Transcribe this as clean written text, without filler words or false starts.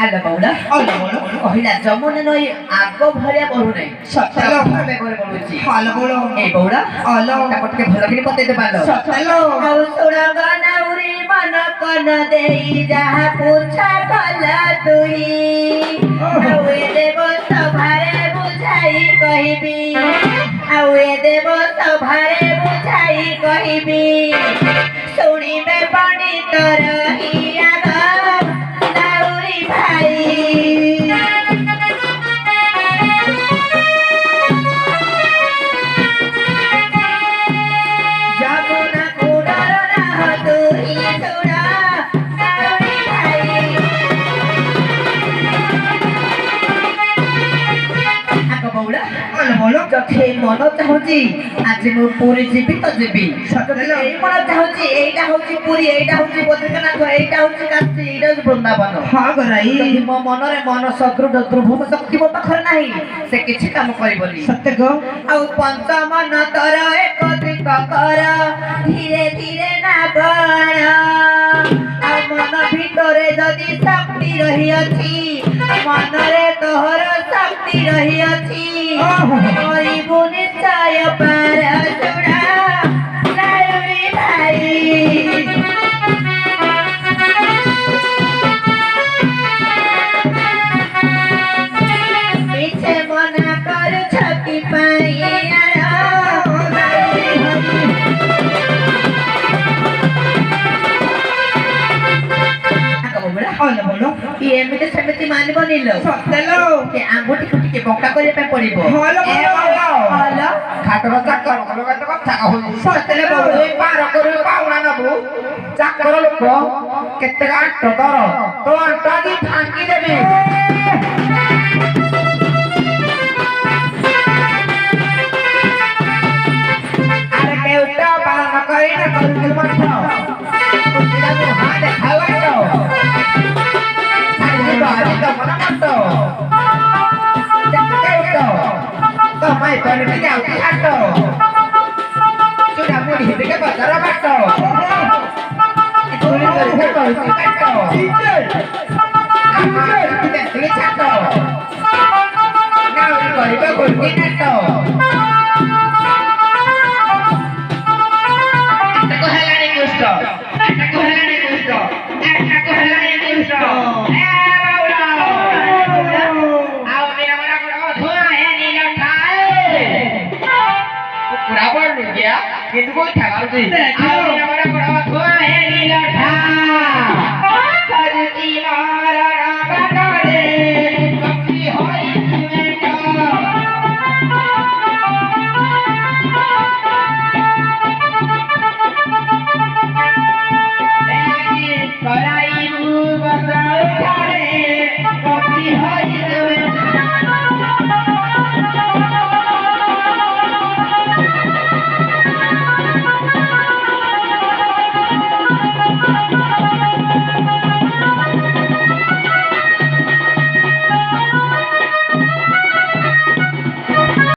आला बौला कहिला जमुना नई आगो भरिया बहू नहीं सतलो भाबे करे बडुची हाल बोलो ए बौला हालो तापट के भलकिनी पते दे पालो सतलो औ सुरा गाना उरी मन कन देई जहा पूछा कला तुई औ ए देव सभारे बुझाई कहिबी औ ए देव सभारे बुझाई कहिबी सुनिबे पंडित रहिया लाउरी भाई जमुना कुडर ना तुही सुना लाउरी भाई आको बौला बोलो जखे मन चाहूची आज मु पूरी जीवी तो जीवी सतलो এই मन चाहूची एटा होची पूरी एटा होची बद्रीनाथ एटा होची काशी एटा होची बृंदावन हाँ गराई ଯଦି ମୋ ମନରେ ମନ ସଦୃଢ ଦୃଢ ଶକ୍ତି ମୋ ପାଖରେ ନାହିଁ ସେ କିଛି କାମ କରିବନି सत्य गो ଆଉ ପଞ୍ଚମନ ତର ଏକତ୍ରିତ କର ଧୀରେ ଧୀରେ ନା ବଣ ଆଉ ମନ ଭିତରେ ଯଦି ଶକ୍ତି ରହିଅଛି ମନରେ ତୋହର ଶକ୍ତି ରହିଅଛି କରିବୁ ନିଶ୍ଚୟ ପାର ଚୁଡ଼ା ଲାଉରୀ ଭାଇ पीछे मना कर छकी बोलो एमती सेमती मानब नील सतलो के आंगुठी कुटी के बंका करे पे पड़िबो हालो हालो खातर चाकर लोक तो कथा कहू सतले बौला ए पार करू पाउना नबु चाकर लोक केते आट दर तो आटा दी फांकी देबी अरे केउटा पालन करी ना करू मत कुटिला को हाथ खावा तो आज बारी तो मना मत केउटा तो मैं तो नहीं जाऊती हाटो sudah mau dihidupkan pasar apa toh? Itu dari siapa itu kan toh? Apa kita lihat toh? Nah, ini baru begini toh. Aku halani gusto.